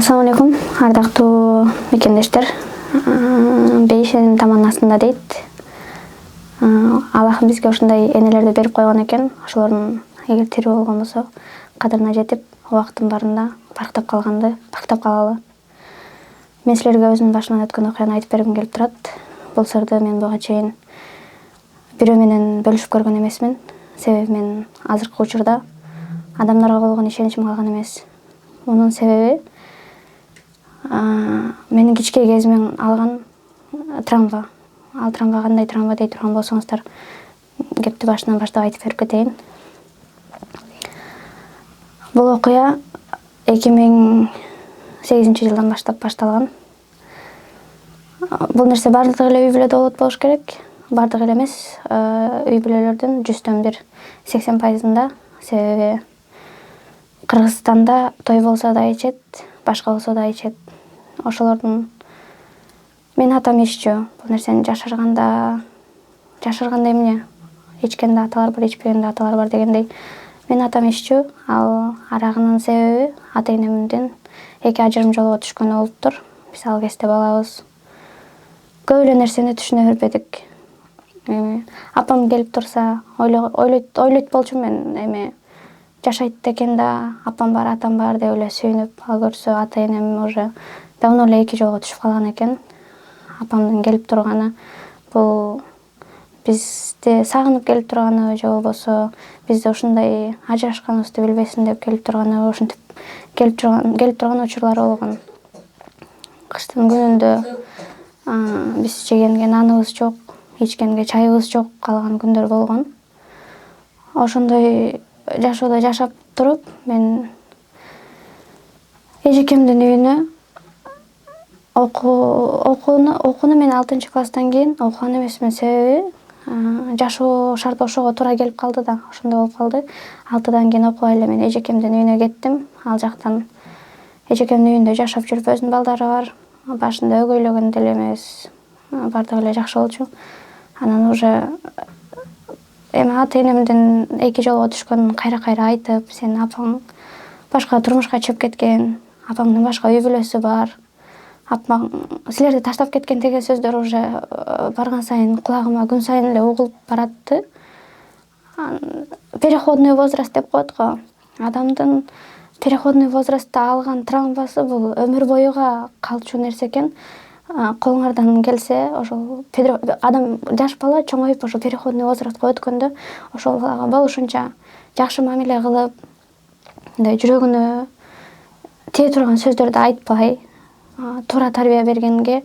Ассаламу алейкум, ардактуу мекендештер. Бейишенин таманын астында дейт. Аллах бизге ушундай энелерди берип койгон экен. Ошолордун эгер тирүү болгон болсо, кадырына жетип, убакыттын барында бактап калганды бактап калалы. Мен силерге өзүмдүн башыман өткөн окуяны айтып бергим келип турат. Бул сырды мен буга чейин бирөө менен бөлүшүп көргөн эмесмин. Себеби мен азыркы учурда адамдарга болгон ишеничим калган эмес. Мунун себеби менин кичке кезимен алган травма. Ал травма кандай травма дей турган болсоңуздар, кепти башынан баштап айтып берип кетейин. Бул окуя 2008-жылдан баштап башталган. Бул нерсе бардыгы эле үй бүлөдө болот болуш керек. Бардыгы эле эмес, үй бүлөлөрдүн 100-төн 80%-ында. Себеби Кыргызстанда той болсо да ичет, башка болсо да ичет. Ошолордун менин атам иччү. Бул нерсени жашырганда эмне? Ичкенде аталар бар, ичпегенде аталар бар дегендей. Менин атам иччү. Ал арагынын себеби ата-энемдин 2 ажырым жолго түшкөнү болуптур. Биз ал кезде балабыз. Көп эле нерсени түшүнө бербедик. Апам келип турса, ойлойт болчумун мен, жашайт экен да, апам бар, атам бар деп эле сүйүнүп, ал көрсө ата-энем уже давно эле 2 жолго түшүп калган экен. Апамдын келип турганы бул бизди сагынып келип турганы же болбосо бизде ушундай ажырашканыбызды билбесин деп келип турганы, ушинтип келип турган учурлары болгон. Кыштын күнүндө биз жегенге наныбыз жок, ичкенге чайыбыз жок калган күндөр болгон. Ошондой жашоодо жашап туруп, мен эжекемдин үйүнө окууну мен 6-класстан кийин окуган эмесмин. Себеби жашоо шарты ошого туура келип калды да, ошондой болуп калды. 6-дан кийин окубай эле мен эжекемдин үйүнө кеттим. Ал жактан эжекемдин үйүндө жашап жүрүп, өзүнүн балдары бар. Башында өгөйлөгөн деле эмес. Бардыгы эле жакшы болчу. Анан уже ата-энемдин 2 жолго түшкөнүн кайра айтып, сенин апаң башка турмушка чыгып кеткен, апаңдын башка үй бүлөсү бар. Апаң силерди таштап кеткен деген сөздөр уже барган сайын кулагыма күн сайын эле угулуп баратты. Переходной возраст деп коет го. Адамдын переходной возрастта алган травмасы бул өмүр боюга калчу нерсе экен. Колуңардан келсе, ошол адам жаш бала чоңоюп ошол переходный возрастка өткөндө ошол балага болушунча жакшы мамиле кылып, мындай жүрөгүнө тие турган сөздөрдү айтпай, туура тарбия бергенге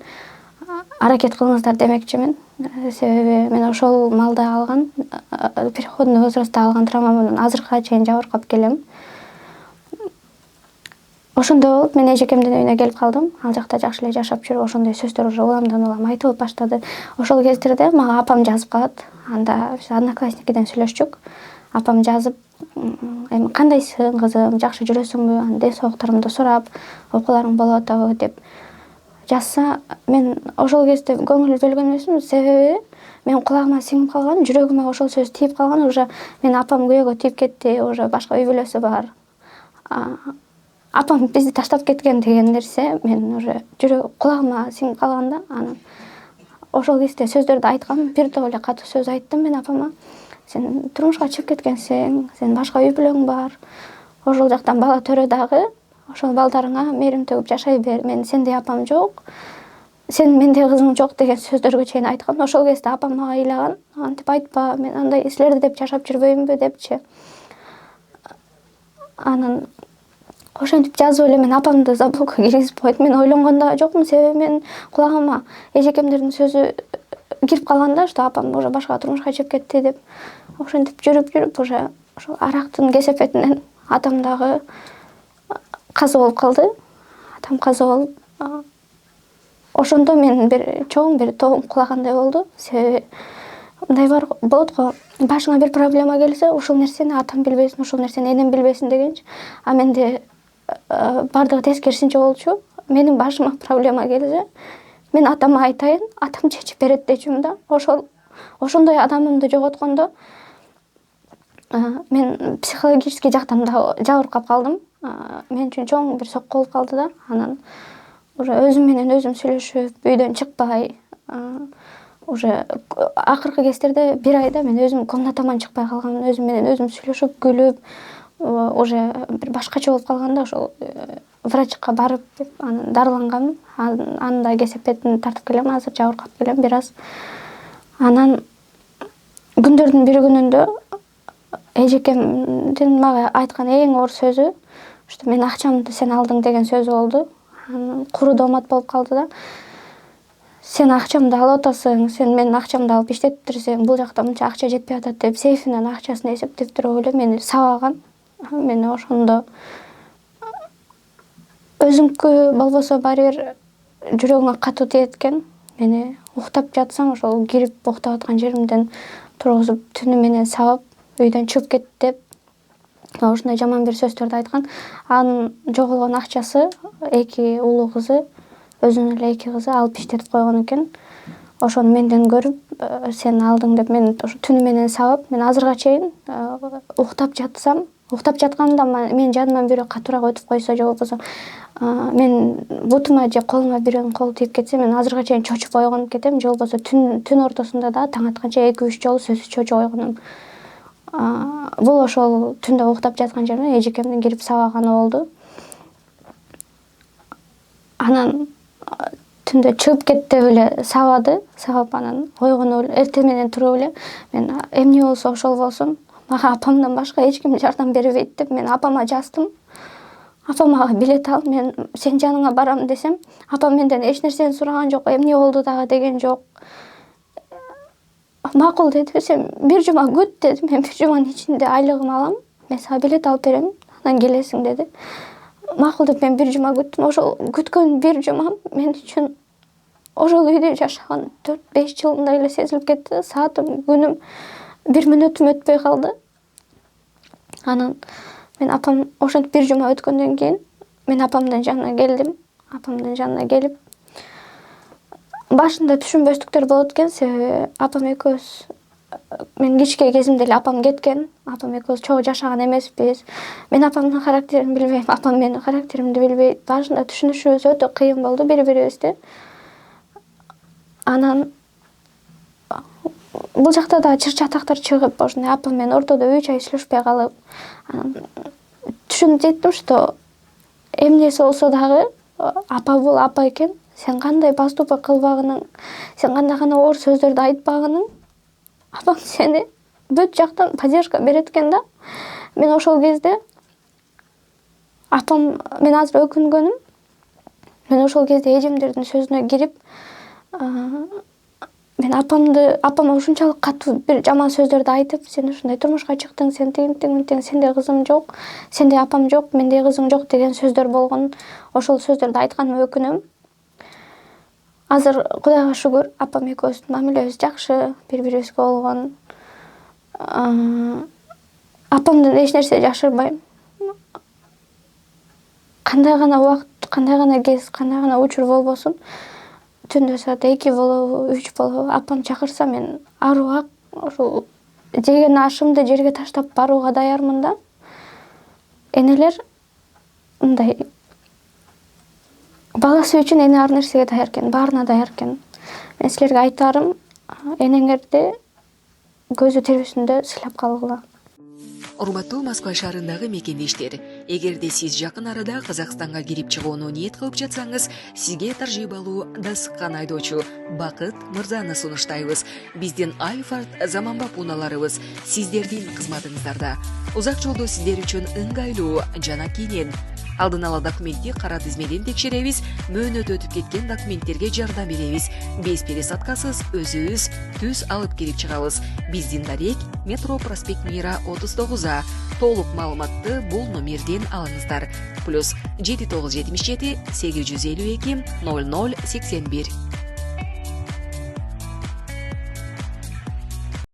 аракет кылыңыздар демекчимин. Себеби мен ошол малда алган переходный возрастта алган травмамдан азыркыга чейин жабыркап келем. Ошондой болуп, мен эжекемдин үйүнө келип калдым. Ал жакта жакшы эле жашап жүрүп, ошондой сөздөр уже уламдан айтылып баштады. Ошол кездерде мага апам жазып калат. Анда биз одноклассникиден сүйлөшчүк. Апам жазып, эми кандайсың кызым, жакшы жүрөсүңбү, ден соолуктарымды сурап, окууларың болуп атабы деп жазса, мен ошол кезде көңүл бөлгөн эмесмин. Себеби мен кулагыма сиңип калган, жүрөгүмө ошол сөз тийип калган. Уже мен апам күйөөгө тийип кетти, уже башка үй бүлөсү бар. Апам бизди таштап кеткен деген нерсе мен уже кулагыма сиңип калганда, анан ошол кезде сөздөрдү айткам, бир топ эле катуу сөз айттым мен апама. Сен турмушка чыгып кеткенсиң, сенин башка үй бүлөң бар. Ошол жактан бала төрө дагы, ошол балдарыңа мээрим төгүп жашай бер. Мен сендей апам жок, сенин мендей кызың жок деген сөздөргө чейин айткам. Ошол кезде апам мага ыйлаган, антип айтпа, мен андай силерди деп жашап жүрбөймүнбү депчи. Анан ошентип жазып эле мен апамды заблокко киргизип койдум. Мен ойлонгон да жокмун, себеби мен кулагыма эжекемдердин сөзү кирип калганда, что апам уже башка турмушка чыгып кетти деп. Ошентип жүрүп уже ошол арактын кесепетинен атам дагы каза болуп калды. Атам каза болуп, ошондо мен бир тоогум кулагандай болду. Себеби мындай болот го, башыңа бир проблема келсе, ушул нерсени атам билбесин, ушул нерсени энем билбесин дегенчи. А менде бардыгы тескерисинче болчу. Менин башыма проблема келсе, мен атама айтайын, атам чечип берет дечүмүн да. Ошондой адамымды жоготкондо мен психологический жактан да жабыркап калдым. мен үчүн чоң бир сокку болуп калды да. Анан уже өзүм менен өзүм сүйлөшүп, үйдөн чыкпай, уже акыркы кездерде бир айда мен өзүм комнатаман чыкпай калгам, өзүм менен өзүм сүйлөшүп, күлүп, уже бир башкача болуп калганда ошол врачка барып анан дарылангам. Анын да кесепетин тартып келем, азыр жабыркап келем бир аз. Анан күндөрдүн бир күнүндө эжекемдин мага айткан эң оор сөзү что менин акчамды сен алдың деген сөзү болду. Анан куру доомат болуп калды да. Сен акчамды алып атасың, сен менин акчамды алып иштеттирсең, бул жакта мынча акча жетпей атат деп сейфинен акчасын эсептеп туруп эле мени сабаган. Мени ошондо өзүңкү болбосо баары бир жүрөгүңө катуу тиет экен. Мени уктап жатсаң ошол кирип уктап аткан жеримден тургузуп түнү менен сабап, үйдөн чыгып кет деп ушундай жаман бир сөздөрдү айткан. Анын жоголгон акчасы эки улуу кызы, өзүнүн эле эки кызы алып иштетип койгон экен. Ошону менден көрүп, сен алдың деп мени ошо түнү менен сабап, мен азырга чейин уктап жатканымда менин жаныман бирөө катуураак өтүп койсо, же болбосо мен бутума же колума бирөөнүн колу тийип кетсе, мен азырга чейин чочуп ойгонуп кетем, же болбосо түн ортосунда да таң атканча 2-3 жолу сөзсүз чочуп ойгоном. Бул ошол түндө уктап жаткан жеримден эжекемдин кирип сабаганы болду. Анан түндө чыгып кет деп эле сабап анан ойгонуп эле эртең менен туруп эле мен эмне болсо ошол болсун, мага апамдан башка эч ким жардам бербейт деп мен апама жаздым. Апам мага билет ал, мен сен жаныңа барам десем, апам менден эч нерсени сураган жок, эмне болду дагы деген жок. Макул деди, сен бир жума күт деди, мен бир жуманын ичинде айлыгымды алам, мен сага билет алып берем, анан келесиң деди. Макул деп мен бир жума күттүм. Ошол күткөн бир жумам мен үчүн ошол үйдө жашаган 4-5 жылымдай эле сезилип кетти. Саатым, күнүм, бир мүнөтүм өтпөй калды. Анан мен апам ошентип бир жума өткөндөн кийин мен апамдын жанына келдим. Апамдын жанына келип башында түшүнбөстүктөр болот экен, себеби апам экөөбүз мен кичке кезимде эле апам кеткен. Апам экөөбүз чогуу жашаган эмеспиз. Мен апамдын характерин билбейм, апам менин характеримди билбейт. Башында түшүнүшүбүз өтө кыйын болду бири-бирибизди. Анан бул жакта да чыр-чатактар чыгып, ошондой апам менен ортодо 3 ай сүйлөшпөй калып, анан түшүнүп жеттим, что эмнеси болсо дагы апа бул апа экен. Сен кандай поступок кылбагының, сен кандай гана оор сөздөрдү айтпагының, апаң сени бүт жактан поддержка берет экен да. Мен ошол кезде апам, мен азыр өкүнгөнүм, мен ошол кезде эжемдердин сөзүнө кирип, мен апама ушунчалык катуу бир жаман сөздөрдү айтып, сен ушундай турмушка чыктың, сен тиң, сенде кызым жок, сенде апам жок, менде кызың жок деген сөздөр болгон. Ошол сөздөрдү айтканыма өкүнөм. Азыр Кудайга шүгүр, апам экөөбүздүн мамилебиз жакшы, бири-бирибизге болгон. Апамдан эч нерсе жашырбайм. Кандай гана убакыт, кандай гана кез, кандай гана учур болбосун, түндө саат 2 болобу, 3 болобу, апам чакырса мен арууга, ошол жеген ашымды жерге таштап барууга даярмын да. Энелер мындай баласы үчүн эне ар нерсеге даяр экен, баарына даяр экен. Мен силерге айтарым, энеңерди көзү тирүүсүндө сыйлап калгыла. Урматтуу Москва шаарындагы мекендештер, эгерде сиз жакын арада Казакстанга кирип чыгууну ниет кылып жатсаңыз, сизге таржибалуу дасыккан айдоочу Бакыт Мырзаны сунуштайбыз. Биздин Альфард заманбап унааларыбыз сиздердин кызматыңыздарда. Узак жолдо сиздер үчүн ыңгайлуу жана кенен алдын ала документти кара тизмеден текшеребиз, мөөнөт өтүп кеткен документтерге жардам беребиз. Без пересадкасыз өзүбүз түз алып кирип чыгабыз. Биздин дарек Метро проспект Мира 39А. Толук маалыматты бул номерден алыңыздар. +7977 852 0081.